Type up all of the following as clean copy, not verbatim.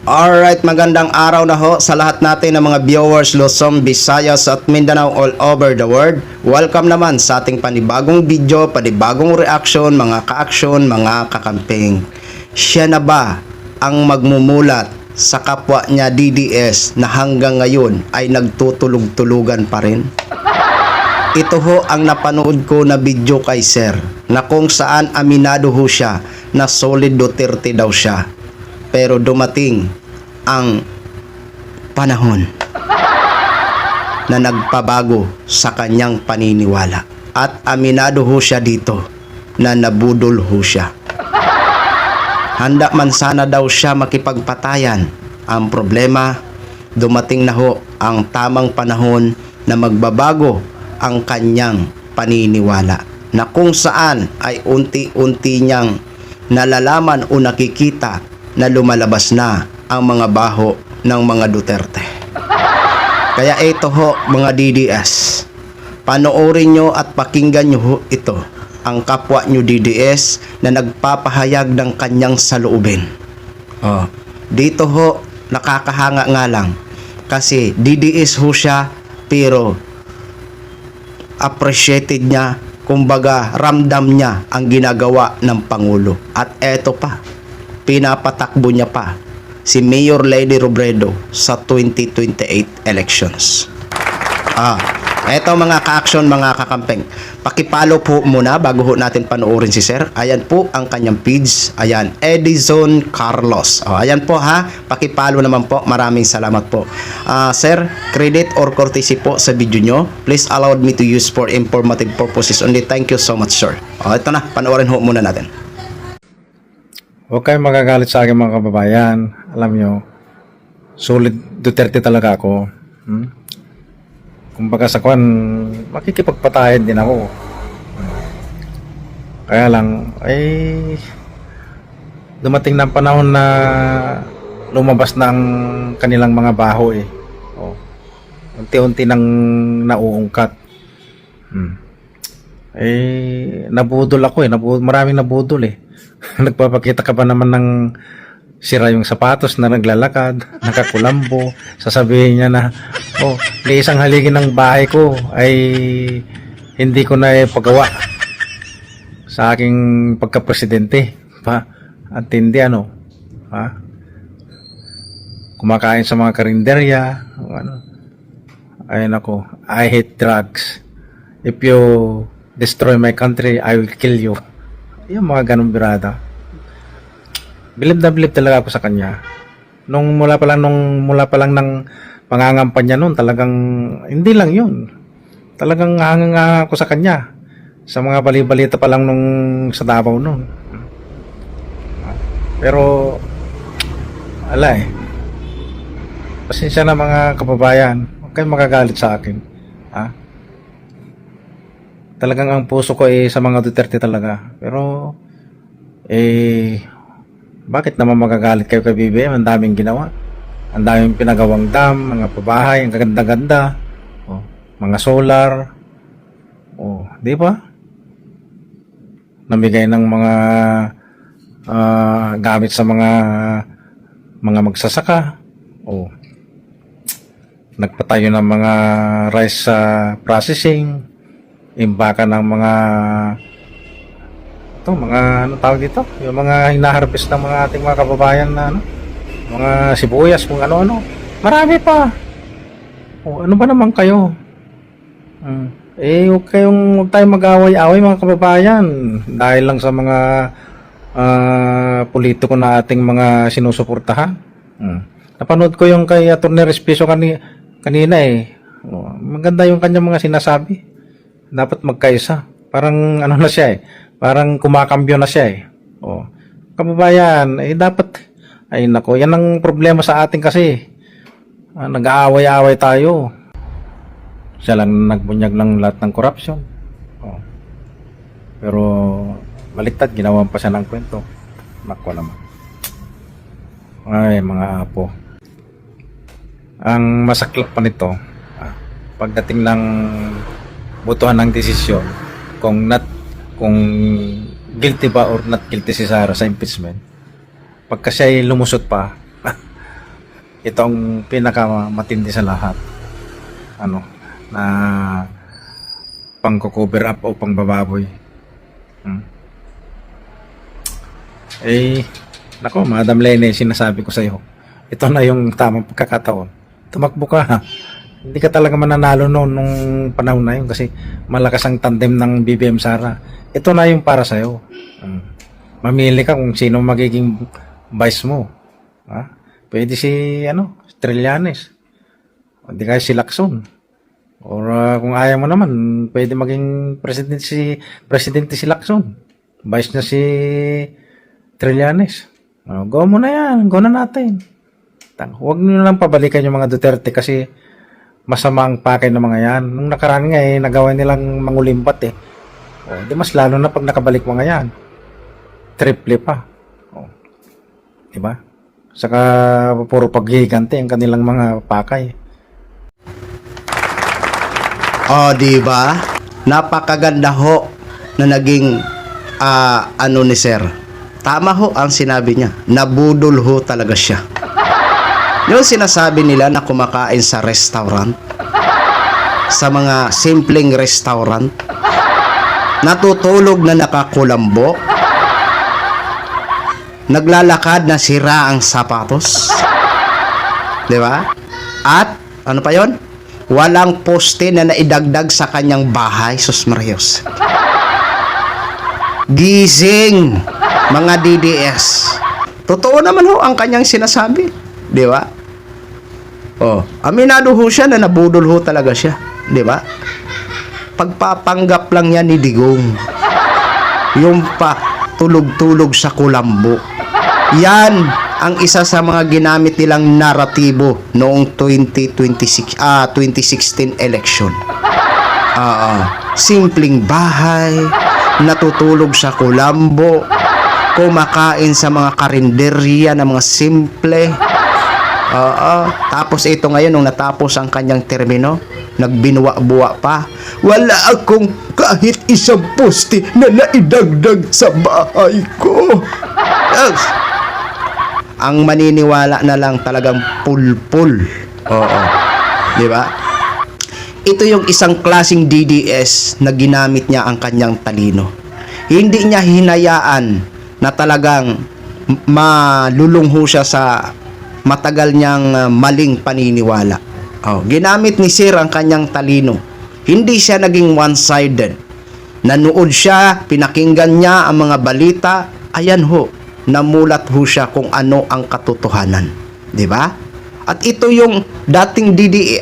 Alright, magandang araw na ho sa lahat natin ng mga viewers Luzon, Visayas at Mindanao all over the world. Welcome naman sa ating panibagong video, panibagong reaction, mga ka-action, mga kakamping. Siya na ba ang magmumulat sa kapwa niya DDS na hanggang ngayon ay nagtutulog-tulugan pa rin? Ito ho ang napanood ko na video kay Sir na kung saan aminado ho siya na solid Duterte daw siya. Pero dumating ang panahon na nagpabago sa kanyang paniniwala. At aminado ho siya dito na nabudol ho siya. Handa man sana daw siya makipagpatayan. Ang problema, dumating na ho ang tamang panahon na magbabago ang kanyang paniniwala. Na kung saan ay unti-unti niyang nalalaman o nakikita na lumalabas na ang mga baho ng mga Duterte. Kaya ito ho mga DDS, panoorin nyo at pakinggan nyo ho ito, ang kapwa nyo DDS na nagpapahayag ng kanyang saloobin. Dito ho, nakakahanga nga lang kasi DDS ho siya pero appreciated niya, kumbaga ramdam niya ang ginagawa ng Pangulo. At eto pa, pinapatakbo niya pa si Mayor Lady Robredo sa 2028 elections. Eto mga ka-action, mga kakampeng, pakipalo po muna bago ho natin panoorin si Sir. Ayan po ang kanyang page. Ayan, Edison Carlos. Ayan po ha, pakipalo naman po. Maraming salamat po. Sir, credit or courtesy po sa video nyo. Please allow me to use for informative purposes only. Thank you so much, sir. Ito na, panoorin ho muna natin. Huwag kayong magagalit sa akin mga kababayan. Alam nyo, solid Duterte talaga ako. Kumbaga sa kwan, makikipagpatayan din ako. Kaya lang, dumating na panahon na lumabas na ang kanilang mga baho eh. Unti-unti nang nauungkat. Nabudol ako eh. Maraming nabudol eh. Nagpapakita ka pa naman ng sira yung sapatos na naglalakad, nakakulambo, sasabihin niya na di isang haligi ng bahay ko ay hindi ko na pagawa sa aking pagka-presidente pa. At hindi kumakain sa mga karinderya, ayun ako, I hate drugs, if you destroy my country I will kill you. Yung mga ganong birada. Bilib na bilib talaga ako sa kanya. Mula pa lang ng pangangampanya noon, talagang hindi lang yun. Talagang hanga ako sa kanya. Sa mga bali-balita pa lang nung sa Davao noon. Pero pasensya na mga kababayan. Huwag kayong magagalit sa akin. Talagang ang puso ko sa mga Duterte talaga. Pero bakit naman magagalit kayo kay BBM? Ang daming ginawa. Ang daming pinagawang dam, mga pabahay, ang gaganda-ganda. Mga solar. Di ba? Namigay ng mga gamit sa mga magsasaka. Nagpatayo ng mga rice processing. Imbaka ng mga tawag dito, yung mga hinaharvest ng mga ating mga kababayan na mga sibuyas, kung ano-ano. Marami pa. Ano ba naman kayo? Huwag tayong mag-away-away mga kababayan dahil lang sa mga politiko na ating mga sinusuportahan. Napanood ko yung kay Atty. Respiso kanina maganda yung kanyang mga sinasabi. Dapat magkaisa. Parang na siya parang kumakambyo na siya kababayan, dapat nako, yan ang problema sa atin kasi. Nag-aaway-aaway tayo. Siya lang nagbunyag ng lahat ng corruption. Pero baliktad, ginawan pa siya ng kwento. Nako naman. Ay, mga apo. Ang masaklap pa nito, pagdating ng butuhan ng desisyon kung guilty ba or not guilty si Sara sa impeachment, pagka siya ay lumusot pa ito ang pinakamatindi sa lahat. Ano, na pang-cover up o pang-bababoy. Eh, nako, Madam Lene, sinasabi ko sa iyo, ito na yung tamang pagkakataon. Tumakbo ka, ha? Hindi ka talaga mananalo noon nung panahon na yun kasi malakas ang tandem ng BBM Sara. Ito na yung para sa iyo. Mamili ka kung sino magiging vice mo. Ha? Pwede si Trillanes. Hindi kaya si Lacson. Or kung ayaw mo naman, pwede maging presidente si Lacson. Vice na si Trillanes. Go mo na yan. Go na natin. Huwag nyo lang pabalikan yung mga Duterte kasi masama ang pakay ng mga yan. Nung nakaraan nga nagawa nilang mangulimbat di mas lalo na pag nakabalik mga yan. Triple pa. Diba? Saka puro paghihigante ang kanilang mga pakay. Diba? Napakaganda ho na naging ni sir. Tama ho ang sinabi niya. Nabudol ho talaga siya. Yung sinasabi nila na kumakain sa restaurant, sa mga simpleng restaurant, natutulog na nakakulambo, naglalakad na sira ang sapatos, di ba? At ano pa yon? Walang poste na naidagdag sa kanyang bahay. Sus Marios. Gising, mga DDS. Totoo naman ho ang kanyang sinasabi. Di ba? Aminado ho siya na nabudol ho talaga siya. Di ba? Pagpapanggap lang yan ni Digong. Yung pa tulog-tulog sa kulambo. Yan ang isa sa mga ginamit nilang naratibo noong 2016 election. Simpleng bahay, natutulog sa kulambo, kumakain sa mga karinderya na mga simple. Tapos ito ngayon, nung natapos ang kanyang termino, nagbinuwa-buwa pa. Wala akong kahit isang poste na naidagdag sa bahay ko. Yes. Ang maniniwala na lang talagang pulpul. Di ba? Ito yung isang klaseng DDS na ginamit niya ang kanyang talino. Hindi niya hinayaan na talagang malulungho siya sa matagal niyang maling paniniwala. Ginamit ni Sir ang kanyang talino. Hindi siya naging one-sided. Nanood siya, pinakinggan niya ang mga balita, ayan ho, namulat ho siya kung ano ang katotohanan. Di ba? At ito yung dating DDS,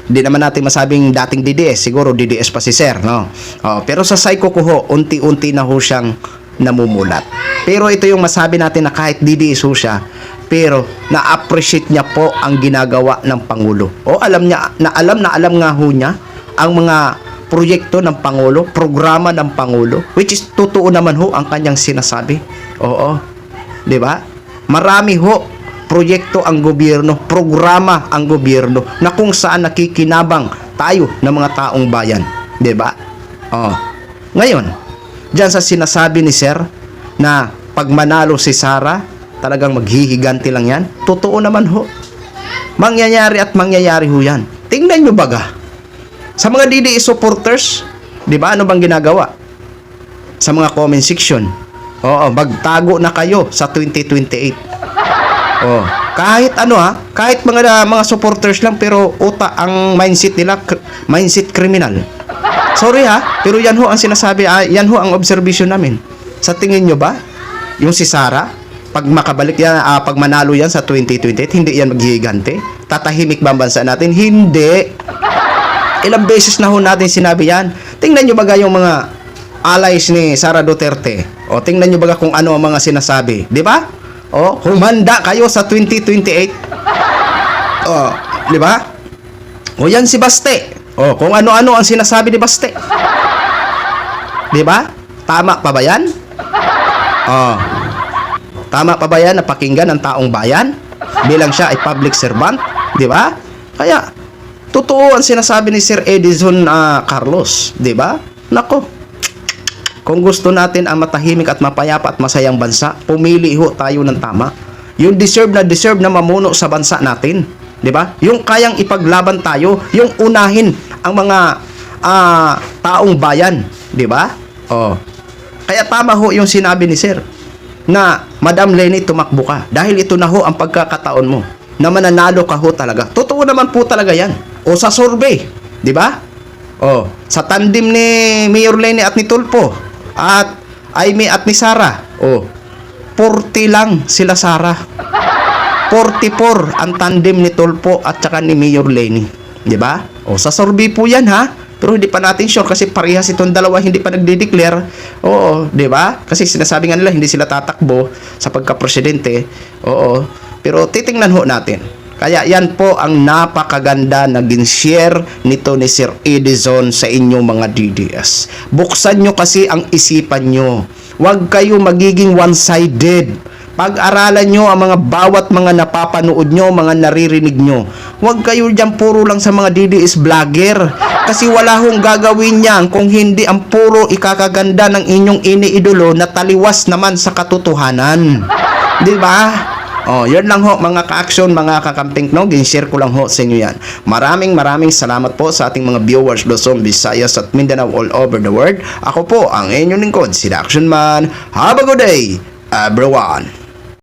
di naman natin masabing dating DDS, siguro DDS pa si Sir, no? Pero sa psycho ko ho, unti-unti na ho siyang namumulat. Pero ito yung masabi natin na kahit DDS ho siya, pero na-appreciate niya po ang ginagawa ng Pangulo. Alam nga ho niya ang mga proyekto ng Pangulo, programa ng Pangulo, which is totoo naman ho ang kanyang sinasabi. Di ba? Marami ho proyekto ang gobyerno, programa ang gobyerno na kung saan nakikinabang tayo ng mga taong bayan. Di ba? Ngayon, diyan sa sinasabi ni Sir na pag manalo si Sara, talagang maghihiganti lang yan. Totoo naman ho. Mangyayari at mangyayari ho yan. Tingnan nyo baga. Sa mga DDS supporters, di ba ano bang ginagawa? Sa mga comment section. Magtago na kayo sa 2028. Kahit kahit mga supporters lang pero ang mindset nila, mindset criminal. Sorry pero yan ho ang sinasabi, yan ho ang observation namin. Sa tingin nyo ba, yung si Sara, pag makabalik yan, pag manalo yan sa 2028, hindi yan maghihigante? Tatahimik ba ang bansa natin? Hindi. Ilang beses na ho natin sinabi yan. Tingnan nyo baga yung mga allies ni Sara Duterte. Tingnan nyo baga kung ano ang mga sinasabi. Di ba? Humanda kayo sa 2028. Di ba? Yan si Baste. Kung ano-ano ang sinasabi ni Baste. Di ba? Tama pa ba yan? Tama pa ba yan na pakinggan ng taong bayan bilang siya ay public servant? Di ba? Kaya, totoo ang sinasabi ni Sir Edison Carlos. Di ba? Nako, kung gusto natin ang matahimik at mapayapa at masayang bansa, pumili ho tayo ng tama. yung deserve na mamuno sa bansa natin. 'Di ba? Yung kayang ipaglaban tayo, yung unahin ang mga taong bayan, 'di ba? Oh. Kaya tama ho yung sinabi ni Sir na Madam Lenny, tumakbo ka dahil ito na ho ang pagkakataon mo na mananalo ka ho talaga. Totoo naman po talaga 'yan. O sa survey, 'di ba? Oh, sa tandem ni Mayor Lenny at ni Tulfo at Aimee at ni Sara. Oh, 40 lang sila Sara. 44 ang tandem ni Tulfo at saka ni Mayor Lenny. 'Di ba? O sa survey po 'yan ha. Pero hindi pa natin sure kasi parehas itong dalawa hindi pa nagde-declare. Oo, 'di ba? Kasi sinasabi nga nila hindi sila tatakbo sa pagka-presidente. Oo. Pero titingnan ho natin. Kaya yan po ang napakaganda na gin-share nito ni Sir Edison sa inyong mga DDS. Buksan nyo kasi ang isipan nyo. Huwag kayo magiging one-sided. Pag-aralan nyo ang mga bawat mga napapanood nyo, mga naririnig nyo. Huwag kayo dyan puro lang sa mga DDS vlogger. Kasi wala hong gagawin yan kung hindi ang puro ikakaganda ng inyong iniidolo na taliwas naman sa katotohanan. Di ba? Oh, yun lang ho mga ka-action, mga kakamping, no? Gin-share ko lang ho sa inyo yan. Maraming salamat po sa ating mga viewers Luzon, Visayas at Mindanao all over the world. Ako po ang inyong lingkod, si The Action Man. Have a good day, everyone.